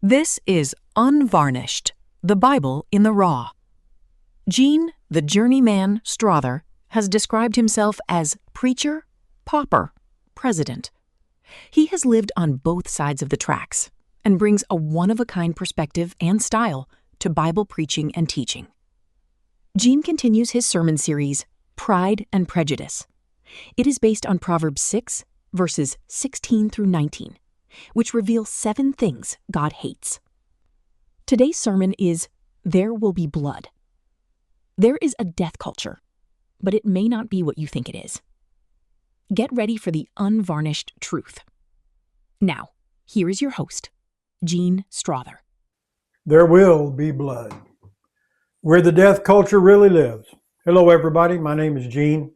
This is Unvarnished, the Bible in the Raw. Gene, the journeyman Strother, has described himself as preacher, pauper, president. He has lived on both sides of the tracks and brings a one-of-a-kind perspective and style to Bible preaching and teaching. Gene continues his sermon series, Pride and Prejudice. It is based on Proverbs 6, verses 16 through 19, which reveal 7 things God hates. Today's sermon is There Will Be Blood. There is a death culture, but it may not be what you think it is. Get ready for the unvarnished truth. Now, here is your host, Gene Strother. There will be blood. Where the death culture really lives. Hello, everybody. My name is Gene,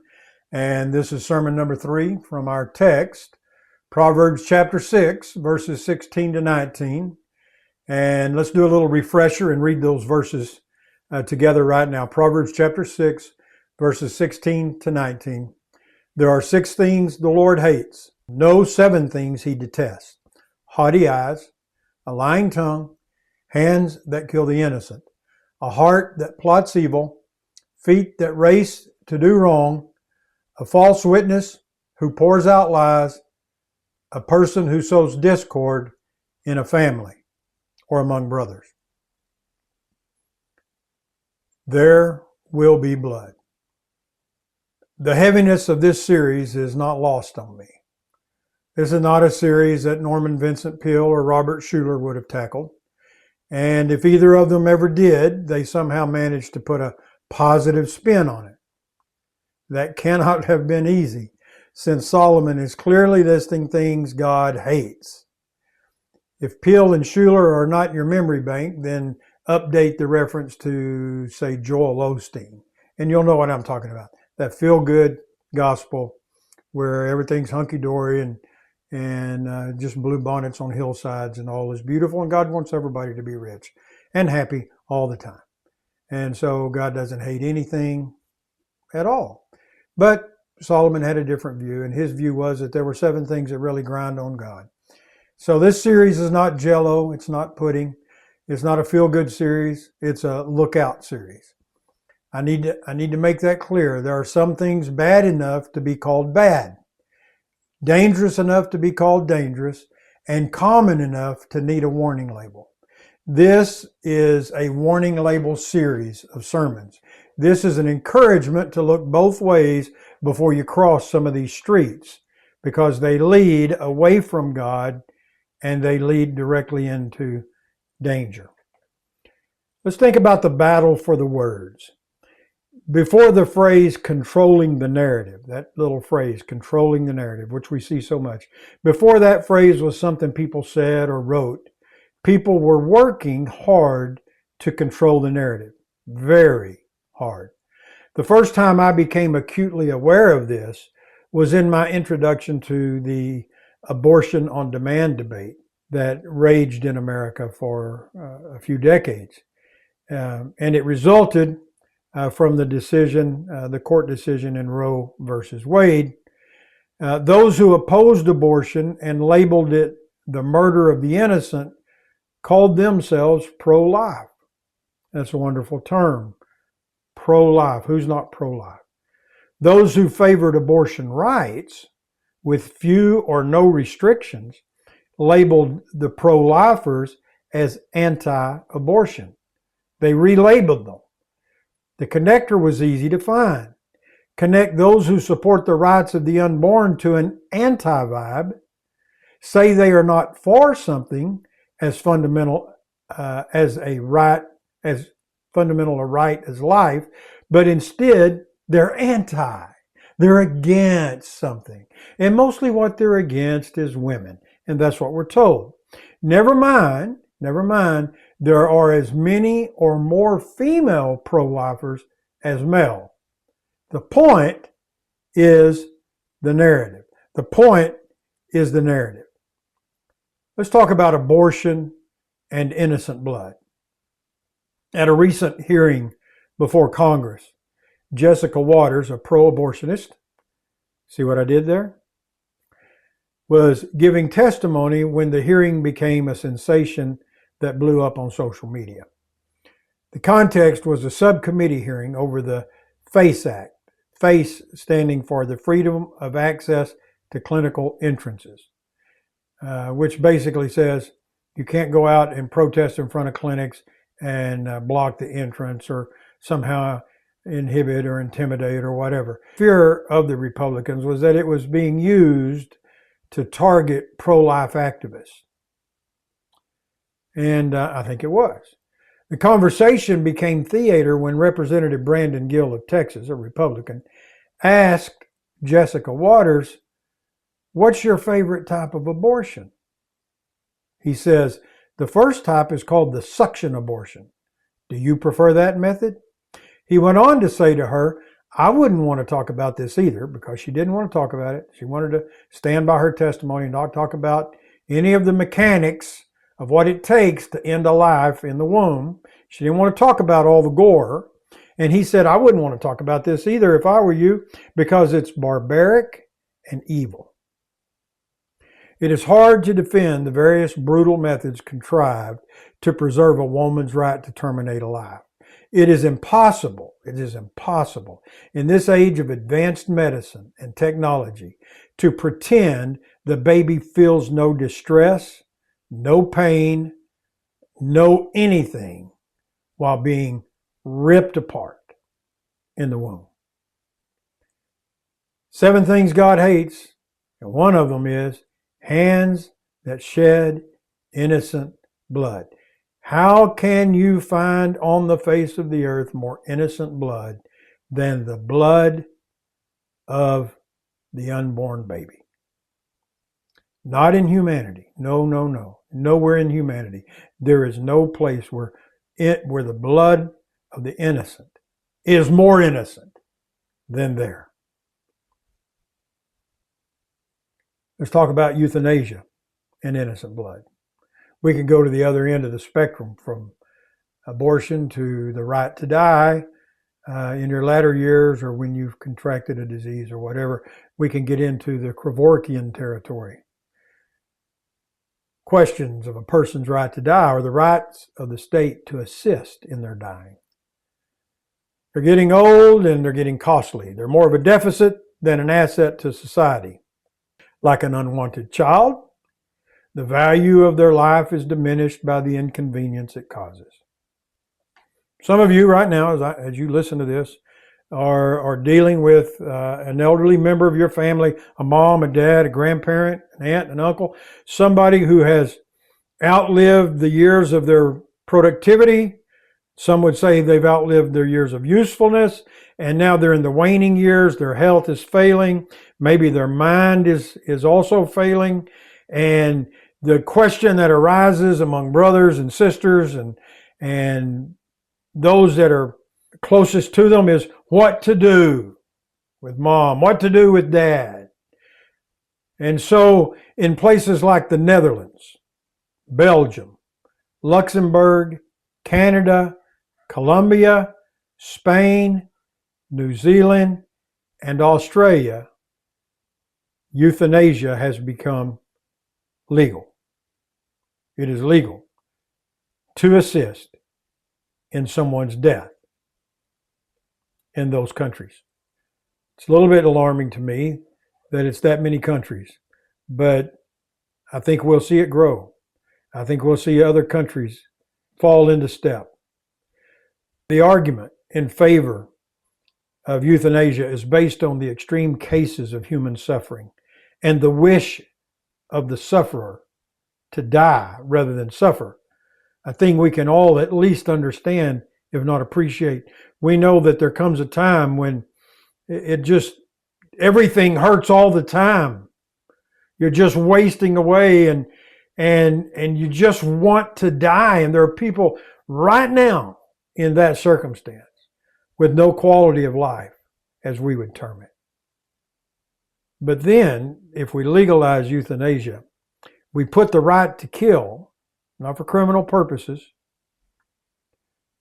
and this is sermon number 3 from our text, Proverbs chapter 6, verses 16 to 19. And let's do a little refresher and read those verses together right now. Proverbs chapter 6, verses 16 to 19. There are 6 things the Lord hates. No 7 things he detests. Haughty eyes, a lying tongue, hands that kill the innocent, a heart that plots evil, feet that race to do wrong, a false witness who pours out lies, a person who sows discord in a family or among brothers. There will be blood. The heaviness of this series is not lost on me. This is not a series that Norman Vincent Peale or Robert Schuller would have tackled. And if either of them ever did, they somehow managed to put a positive spin on it. That cannot have been easy, since Solomon is clearly listing things God hates. If Peale and Schuller are not your memory bank, then update the reference to, say, Joel Osteen, and you'll know what I'm talking about. That feel-good gospel where everything's hunky-dory and just blue bonnets on hillsides and all is beautiful, and God wants everybody to be rich and happy all the time. And so God doesn't hate anything at all. But Solomon had a different view, and his view was that there were 7 things that really grind on God. So this series is not Jell-O, it's not pudding, it's not a feel-good series, it's a look-out series. I need to make that clear. There are some things bad enough to be called bad, dangerous enough to be called dangerous, and common enough to need a warning label. This is a warning label series of sermons. This is an encouragement to look both ways before you cross some of these streets, because they lead away from God and they lead directly into danger. Let's think about the battle for the words. Before the phrase controlling the narrative, that little phrase, controlling the narrative, which we see so much, before that phrase was something people said or wrote, people were working hard to control the narrative. Very hard. The first time I became acutely aware of this was in my introduction to the abortion on demand debate that raged in America for a few decades. And it resulted from the court decision in Roe versus Wade. Those who opposed abortion and labeled it the murder of the innocent called themselves pro-life. That's a wonderful term. Pro-life. Who's not pro-life? Those who favored abortion rights with few or no restrictions labeled the pro-lifers as anti-abortion. They relabeled them. The connector was easy to find. Connect those who support the rights of the unborn to an anti-vibe, say they are not for something as fundamental as a right as life, but instead they're anti. They're against something. And mostly what they're against is women. And that's what we're told. Never mind, there are as many or more female pro-lifers as male. The point is the narrative. The point is the narrative. Let's talk about abortion and innocent blood. At a recent hearing before Congress, Jessica Waters, a pro-abortionist, see what I did there? Was giving testimony when the hearing became a sensation that blew up on social media. The context was a subcommittee hearing over the FACE Act, FACE standing for the Freedom of Access to Clinical Entrances, which basically says you can't go out and protest in front of clinics and block the entrance or somehow inhibit or intimidate or whatever. Fear of the Republicans was that it was being used to target pro-life activists. And I think it was. The conversation became theater when Representative Brandon Gill of Texas, a Republican, asked Jessica Waters, "What's your favorite type of abortion?" He says, "The first type is called the suction abortion. Do you prefer that method?" He went on to say to her, "I wouldn't want to talk about this either," because she didn't want to talk about it. She wanted to stand by her testimony and not talk about any of the mechanics of what it takes to end a life in the womb. She didn't want to talk about all the gore. And he said, "I wouldn't want to talk about this either if I were you, because it's barbaric and evil." It is hard to defend the various brutal methods contrived to preserve a woman's right to terminate a life. It is impossible in this age of advanced medicine and technology to pretend the baby feels no distress, no pain, no anything while being ripped apart in the womb. 7 things God hates, and one of them is hands that shed innocent blood. How can you find on the face of the earth more innocent blood than the blood of the unborn baby? Not in humanity. No. Nowhere in humanity. There is no place where the blood of the innocent is more innocent than there. Let's talk about euthanasia and innocent blood. We can go to the other end of the spectrum, from abortion to the right to die in your latter years or when you've contracted a disease or whatever. We can get into the Kevorkian territory. Questions of a person's right to die or the rights of the state to assist in their dying. They're getting old and they're getting costly. They're more of a deficit than an asset to society. Like an unwanted child, the value of their life is diminished by the inconvenience it causes. Some of you right now, as you listen to this, are dealing with an elderly member of your family, a mom, a dad, a grandparent, an aunt, an uncle, somebody who has outlived the years of their productivity. Some would say they've outlived their years of usefulness, and now they're in the waning years. Their health is failing. Maybe their mind is also failing. And the question that arises among brothers and sisters and those that are closest to them is what to do with mom, what to do with dad. And so in places like the Netherlands, Belgium, Luxembourg, Canada, Colombia, Spain, New Zealand, and Australia, euthanasia has become legal. It is legal to assist in someone's death in those countries. It's a little bit alarming to me that it's that many countries, but I think we'll see it grow. I think we'll see other countries fall into step. The argument in favor of euthanasia is based on the extreme cases of human suffering and the wish of the sufferer to die rather than suffer. I think we can all at least understand, if not appreciate. We know that there comes a time when everything hurts all the time. You're just wasting away and you just want to die. And there are people right now in that circumstance with no quality of life, as we would term it. But then, if we legalize euthanasia, we put the right to kill, not for criminal purposes,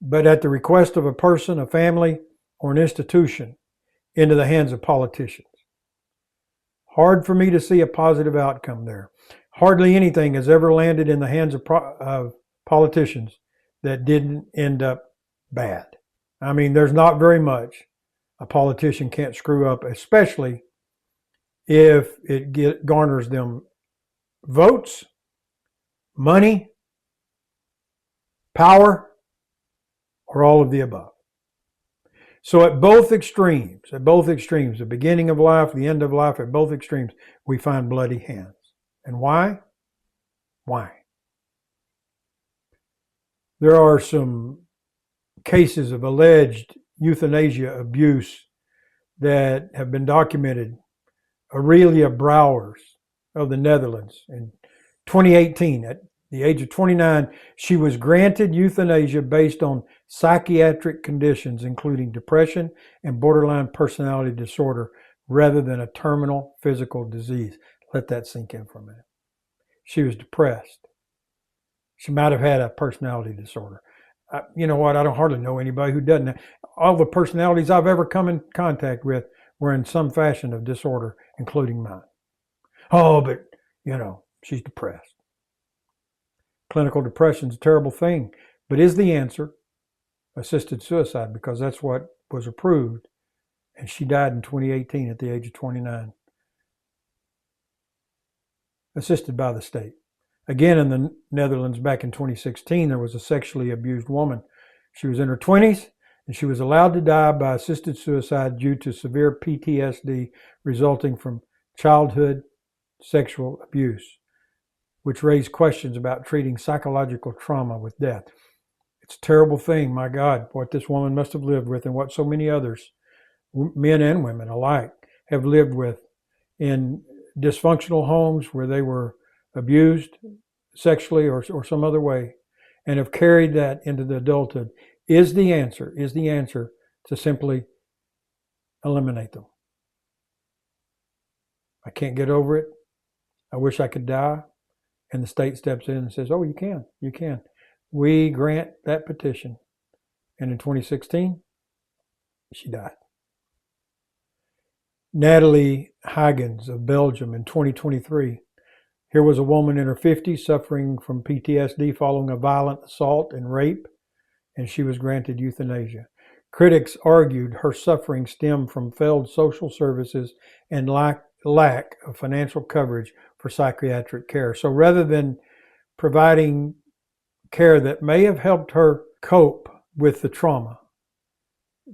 but at the request of a person, a family, or an institution, into the hands of politicians. Hard for me to see a positive outcome there. Hardly anything has ever landed in the hands of politicians that didn't end up bad. I mean, there's not very much a politician can't screw up, especially if it garners them votes, money, power, or all of the above. So at both extremes, the beginning of life, the end of life, at both extremes, we find bloody hands. And why? Why? There are some cases of alleged euthanasia abuse that have been documented. Aurelia Brouwers of the Netherlands in 2018, at the age of 29, she was granted euthanasia based on psychiatric conditions, including depression and borderline personality disorder, rather than a terminal physical disease. Let that sink in for a minute. She was depressed. She might have had a personality disorder. You know what? I don't hardly know anybody who doesn't. All the personalities I've ever come in contact with were in some fashion of disorder, including mine. Oh, but, she's depressed. Clinical depression is a terrible thing, but is the answer assisted suicide? Because that's what was approved, and she died in 2018 at the age of 29. Assisted by the state. Again, in the Netherlands back in 2016, there was a sexually abused woman. She was in her 20s, and she was allowed to die by assisted suicide due to severe PTSD resulting from childhood sexual abuse, which raised questions about treating psychological trauma with death. It's a terrible thing, my God, what this woman must have lived with, and what so many others, men and women alike, have lived with in dysfunctional homes where they were abused sexually or some other way, and have carried that into the adulthood. Is the answer to simply eliminate them? I can't get over it. I wish I could die. And the state steps in and says, oh, you can. We grant that petition. And in 2016, she died. Natalie Huygens of Belgium in 2023. Here was a woman in her 50s suffering from PTSD following a violent assault and rape, and she was granted euthanasia. Critics argued her suffering stemmed from failed social services and lack of financial coverage for psychiatric care. So rather than providing care that may have helped her cope with the trauma,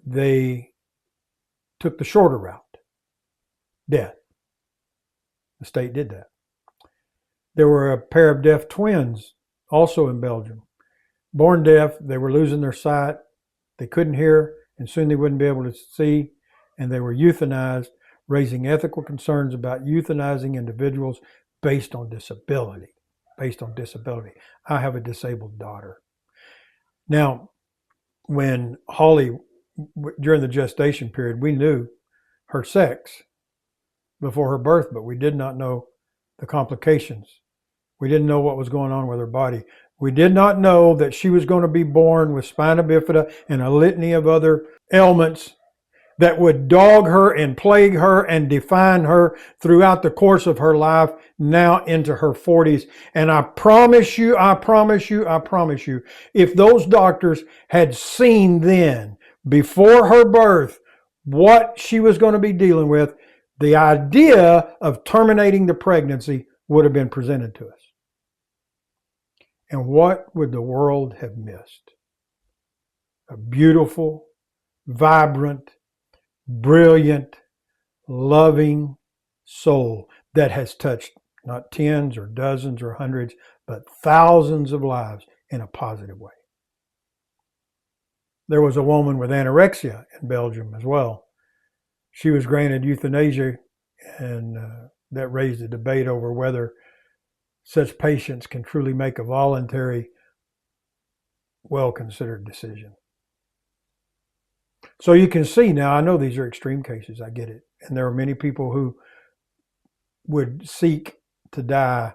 they took the shorter route, death. The state did that. There were a pair of deaf twins also in Belgium. Born deaf, they were losing their sight, they couldn't hear, and soon they wouldn't be able to see, and they were euthanized, raising ethical concerns about euthanizing individuals based on disability. I have a disabled daughter. Now, when Holly, during the gestation period, we knew her sex before her birth, but we did not know the complications. We didn't know what was going on with her body. We did not know that she was going to be born with spina bifida and a litany of other ailments that would dog her and plague her and define her throughout the course of her life, now into her 40s. And I promise you, if those doctors had seen then, before her birth, what she was going to be dealing with, the idea of terminating the pregnancy would have been presented to us. And what would the world have missed? A beautiful, vibrant, brilliant, loving soul that has touched not tens or dozens or hundreds, but thousands of lives in a positive way. There was a woman with anorexia in Belgium as well. She was granted euthanasia, and that raised a debate over whether such patients can truly make a voluntary, well-considered decision. So you can see now, I know these are extreme cases, I get it. And there are many people who would seek to die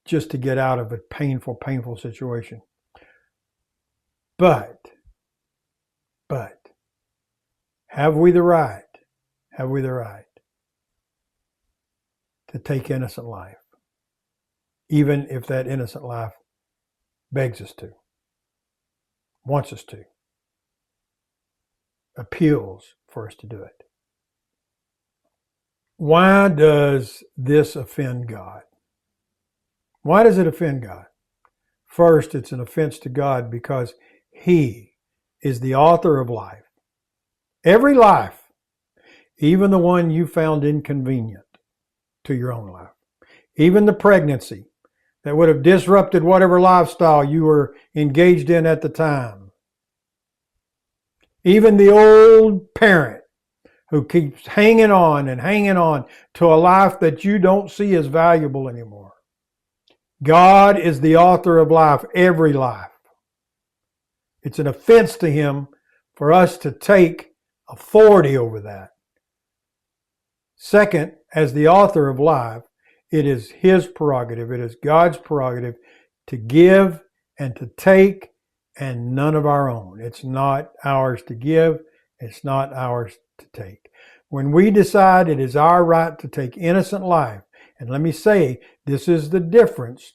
just to get out of a painful situation. But, have we the right to take innocent life, even if that innocent life begs us to, wants us to, appeals for us to do it. Why does this offend God? Why does it offend God? First, it's an offense to God because He is the author of life. Every life, even the one you found inconvenient to your own life, even the pregnancy that would have disrupted whatever lifestyle you were engaged in at the time, even the old parent who keeps hanging on to a life that you don't see as valuable anymore. God is the author of life, every life. It's an offense to Him for us to take authority over that. Second, as the author of life, it is His prerogative, it is God's prerogative to give and to take, and none of our own. It's not ours to give, it's not ours to take. When we decide it is our right to take innocent life, and let me say, this is the difference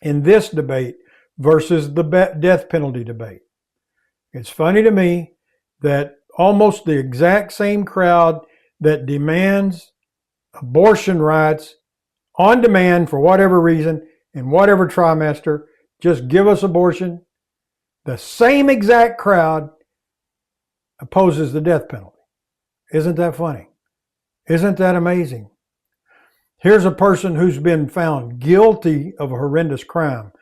in this debate versus the death penalty debate. It's funny to me that almost the exact same crowd that demands abortion rights on demand for whatever reason, in whatever trimester, just give us abortion, the same exact crowd opposes the death penalty. Isn't that funny? Isn't that amazing? Here's a person who's been found guilty of a horrendous crime,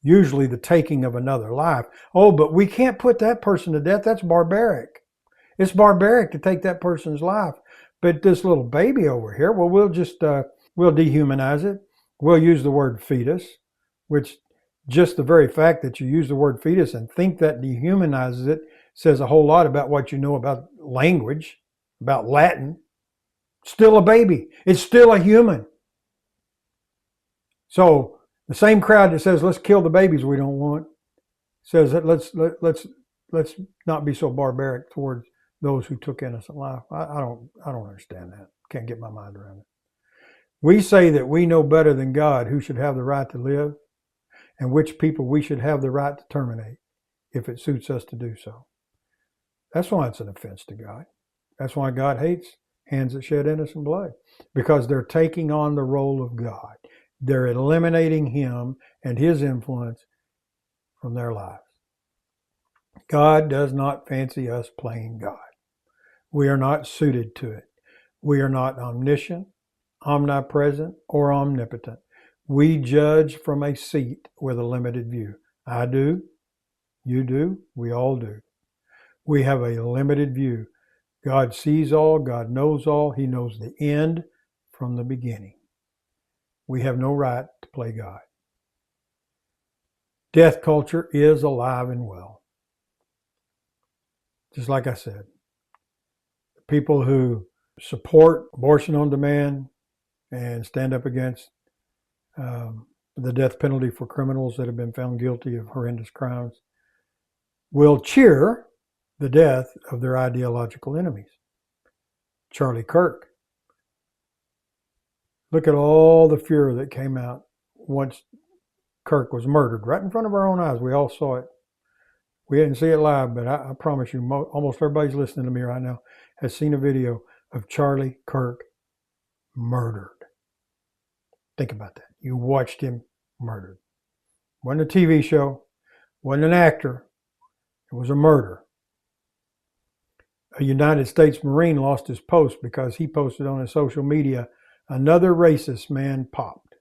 usually the taking of another life. Oh, but we can't put that person to death. That's barbaric. It's barbaric to take that person's life. But this little baby over here, well, we'll dehumanize it. We'll use the word fetus, which just the very fact that you use the word fetus and think that dehumanizes it says a whole lot about what you know about language, about Latin. Still a baby. It's still a human. So the same crowd that says let's kill the babies we don't want says that let's not be so barbaric towards those who took innocent life. I don't understand that. Can't get my mind around it. We say that we know better than God who should have the right to live and which people we should have the right to terminate if it suits us to do so. That's why it's an offense to God. That's why God hates hands that shed innocent blood, because they're taking on the role of God. They're eliminating Him and His influence from their lives. God does not fancy us playing God. We are not suited to it. We are not omniscient, omnipresent, or omnipotent. We judge from a seat with a limited view. I do, you do, we all do. We have a limited view. God sees all, God knows all, He knows the end from the beginning. We have no right to play God. Death culture is alive and well. Just like I said, people who support abortion on demand and stand up against the death penalty for criminals that have been found guilty of horrendous crimes will cheer the death of their ideological enemies. Charlie Kirk. Look at all the furor that came out once Kirk was murdered, right in front of our own eyes. We all saw it. We didn't see it live, but I promise you, almost everybody's listening to me right now has seen a video of Charlie Kirk murdered. Think about that. You watched him murdered. Wasn't a TV show, wasn't an actor. It was a murder. A United States Marine lost his post because he posted on his social media, "Another racist man popped."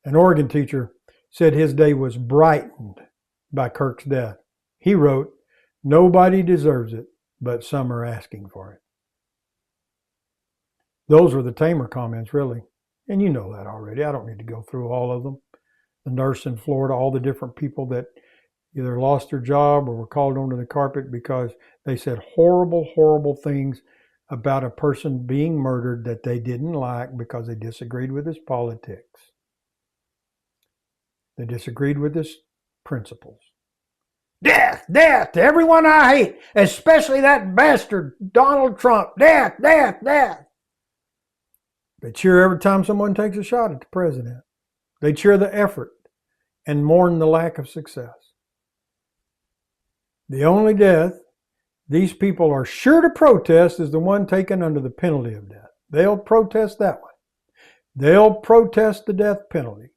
An Oregon teacher said his day was brightened by Kirk's death. He wrote, "Nobody deserves it, but some are asking for it." Those were the tamer comments, really. And you know that already. I don't need to go through all of them. The nurse in Florida, all the different people that either lost their job or were called onto the carpet because they said horrible, horrible things about a person being murdered that they didn't like because they disagreed with his politics. They disagreed with his principles. Death, death to everyone I hate, especially that bastard Donald Trump. Death, death, death. They cheer every time someone takes a shot at the president. They cheer the effort and mourn the lack of success. The only death these people are sure to protest is the one taken under the penalty of death. They'll protest that one. They'll protest the death penalty.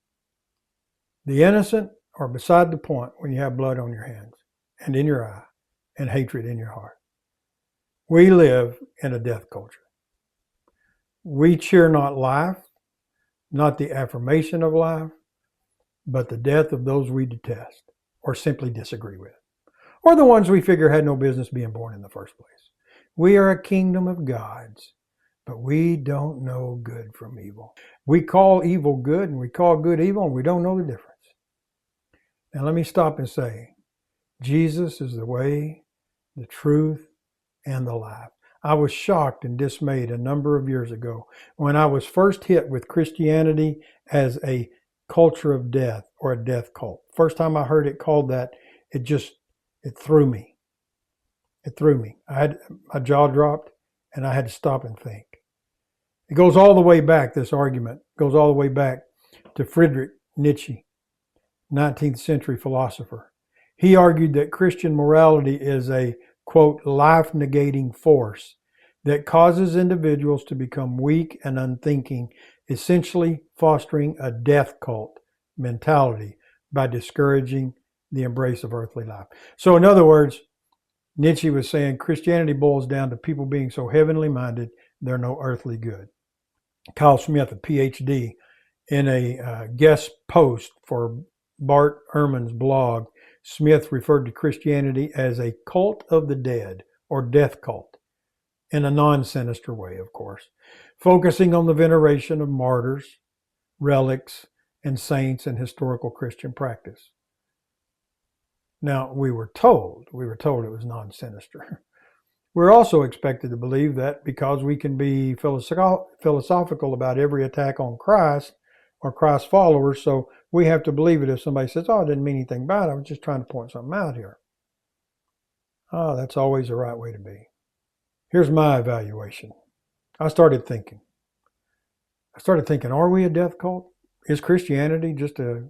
The innocent are beside the point when you have blood on your hands and in your eye and hatred in your heart. We live in a death culture. We cheer not life, not the affirmation of life, but the death of those we detest or simply disagree with, or the ones we figure had no business being born in the first place. We are a kingdom of gods, but we don't know good from evil. We call evil good and we call good evil, and we don't know the difference. Now let me stop and say, Jesus is the way, the truth, and the life. I was shocked and dismayed a number of years ago when I was first hit with Christianity as a culture of death or a death cult. First time I heard it called that, it threw me. It threw me. My jaw dropped and I had to stop and think. It goes all the way back, this argument goes all the way back to Friedrich Nietzsche, 19th century philosopher. He argued that Christian morality is a, quote, life-negating force that causes individuals to become weak and unthinking, essentially fostering a death cult mentality by discouraging the embrace of earthly life. So in other words, Nietzsche was saying Christianity boils down to people being so heavenly minded, they're no earthly good. Kyle Smith, a PhD, in a guest post for Bart Ehrman's blog, Smith referred to Christianity as a cult of the dead, or death cult, in a non-sinister way, of course, focusing on the veneration of martyrs, relics, and saints in historical Christian practice. Now, we were told it was non-sinister. We're also expected to believe that because we can be philosophical about every attack on Christ or Christ followers, so we have to believe it if somebody says, oh, I didn't mean anything bad, I was just trying to point something out here. Oh, that's always the right way to be. Here's my evaluation. I started thinking, are we a death cult? Is Christianity just a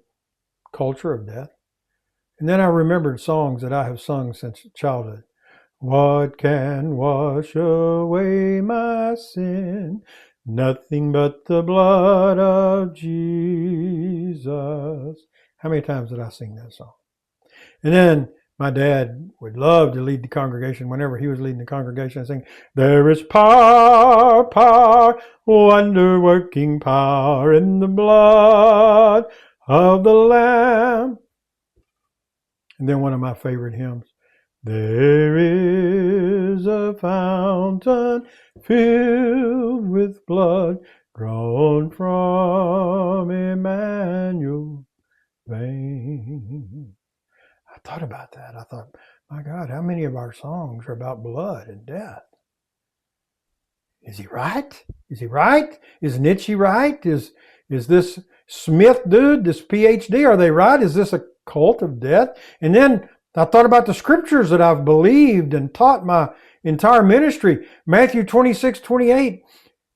culture of death? And then I remembered songs that I have sung since childhood. What can wash away my sin? Nothing but the blood of Jesus. How many times did I sing that song? And then my dad would love to lead the congregation. Whenever he was leading the congregation, I'd sing, there is power, wonder-working power in the blood of the Lamb. And then one of my favorite hymns, there is a fountain filled with blood drawn from Emmanuel's vein. I thought about that. I thought, my God, how many of our songs are about blood and death? Is he right? Is he right? Is Nietzsche right? Is this Smith dude, this PhD, are they right? Is this a cult of death? And then I thought about the scriptures that I've believed and taught my entire ministry. Matthew 26:28,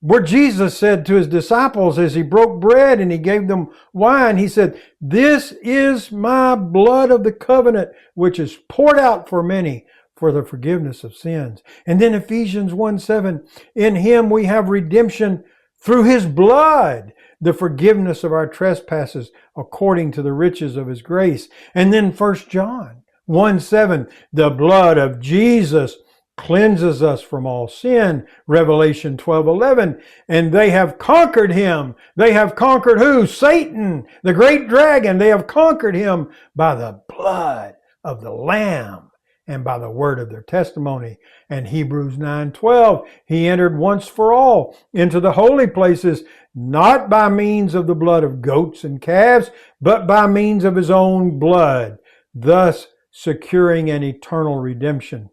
where Jesus said to his disciples as he broke bread and he gave them wine, he said, this is my blood of the covenant, which is poured out for many for the forgiveness of sins. And then Ephesians 1:7, in him we have redemption through his blood, the forgiveness of our trespasses according to the riches of his grace. And then 1 John 1:7, the blood of Jesus cleanses us from all sin. Revelation 12:11, and they have conquered him. They have conquered who? Satan, the great dragon. They have conquered him by the blood of the Lamb and by the word of their testimony. And Hebrews 9:12, he entered once for all into the holy places, not by means of the blood of goats and calves, but by means of his own blood, thus securing an eternal redemption.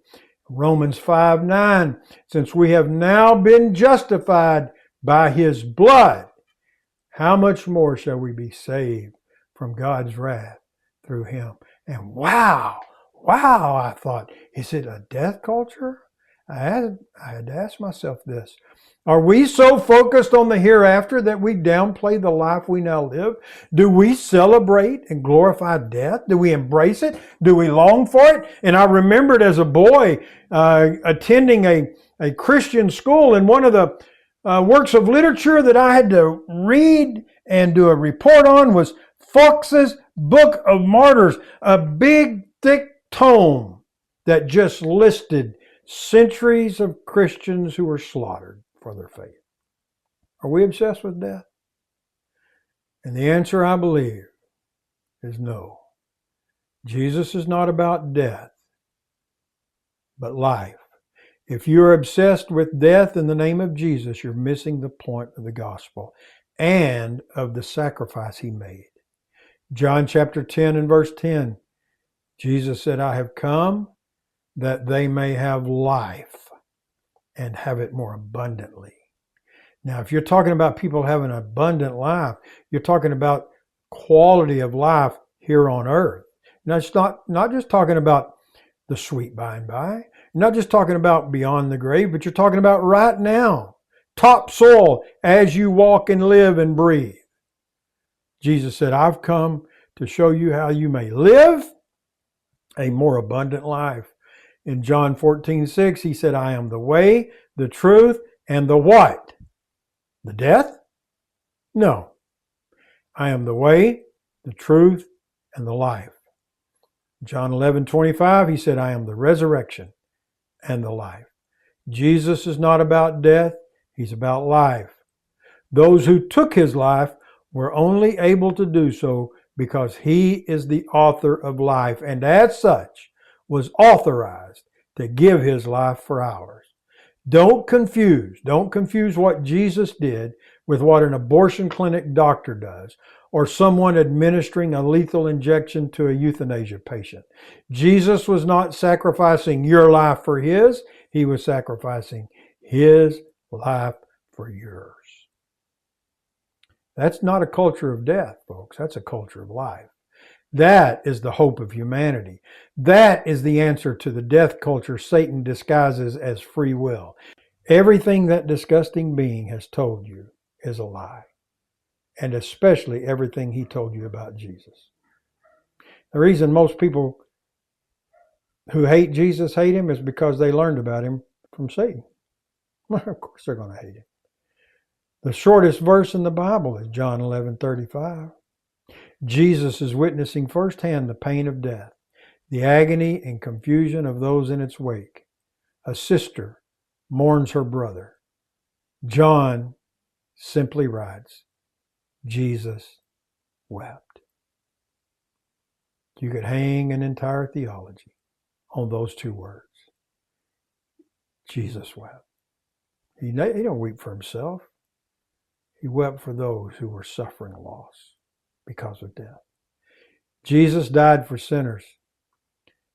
Romans 5:9, since we have now been justified by his blood, how much more shall we be saved from God's wrath through him? And wow, I thought, is it a death culture? I had to ask myself this. Are we so focused on the hereafter that we downplay the life we now live? Do we celebrate and glorify death? Do we embrace it? Do we long for it? And I remembered as a boy attending a Christian school, and one of the works of literature that I had to read and do a report on was Fox's Book of Martyrs, a big, thick tome that just listed centuries of Christians who were slaughtered for their faith. Are we obsessed with death? And the answer, I believe, is no. Jesus is not about death, but life. If you're obsessed with death in the name of Jesus, you're missing the point of the gospel and of the sacrifice he made. John chapter 10 and verse 10, Jesus said, I have come that they may have life and have it more abundantly. Now, if you're talking about people having an abundant life, you're talking about quality of life here on earth. Now, it's not just talking about the sweet by and by. You're not just talking about beyond the grave, but you're talking about right now. Top soil as you walk and live and breathe. Jesus said, I've come to show you how you may live a more abundant life. In John 14:6, he said, I am the way, the truth, and the what? The death? No. I am the way, the truth, and the life. John 11:25, he said, I am the resurrection and the life. Jesus is not about death, he's about life. Those who took his life were only able to do so because he is the author of life, and as such was authorized to give his life for ours. Don't confuse what Jesus did with what an abortion clinic doctor does, or someone administering a lethal injection to a euthanasia patient. Jesus was not sacrificing your life for his, he was sacrificing his life for yours. That's not a culture of death, folks. That's a culture of life. That is the hope of humanity. That is the answer to the death culture Satan disguises as free will. Everything that disgusting being has told you is a lie. And especially everything he told you about Jesus. The reason most people who hate Jesus hate him is because they learned about him from Satan. Well, of course they're going to hate him. The shortest verse in the Bible is John 11:35. Jesus is witnessing firsthand the pain of death, the agony and confusion of those in its wake. A sister mourns her brother. John simply writes, Jesus wept. You could hang an entire theology on those two words. Jesus wept. He don't weep for himself. He wept for those who were suffering loss because of death. Jesus died for sinners.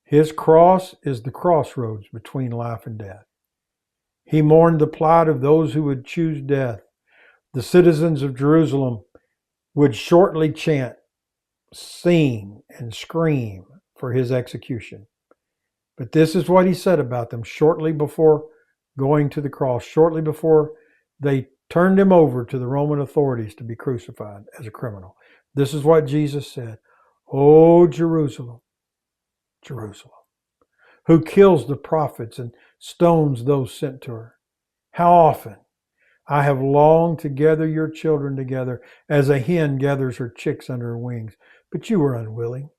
His cross is the crossroads between life and death. He mourned the plight of those who would choose death. The citizens of Jerusalem would shortly chant, sing, and scream for his execution. But this is what he said about them shortly before going to the cross, shortly before they turned him over to the Roman authorities to be crucified as a criminal. This is what Jesus said, "O Jerusalem, Jerusalem, who kills the prophets and stones those sent to her. How often I have longed to gather your children together as a hen gathers her chicks under her wings, but you were unwilling.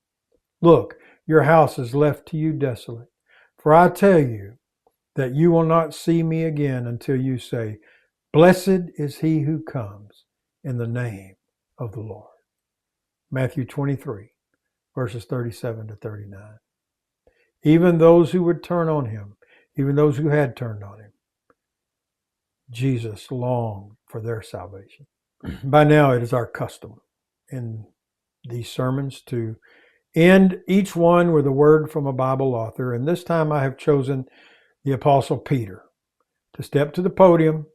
Look, your house is left to you desolate. For I tell you that you will not see me again until you say, Blessed is he who comes in the name of the Lord." Matthew 23, verses 37 to 39. Even those who would turn on him, even those who had turned on him, Jesus longed for their salvation. By now it is our custom in these sermons to end each one with a word from a Bible author, and this time I have chosen the Apostle Peter to step to the podium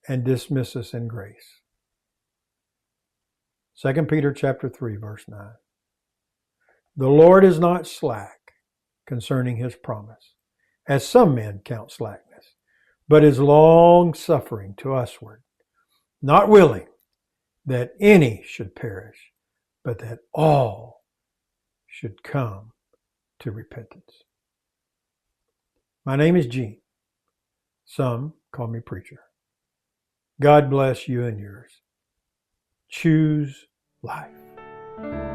and dismiss us in grace. 2 Peter chapter 3, verse 9. The Lord is not slack concerning his promise, as some men count slackness, but is long-suffering to usward, not willing that any should perish, but that all should come to repentance. My name is Gene. Some call me preacher. God bless you and yours. Choose life.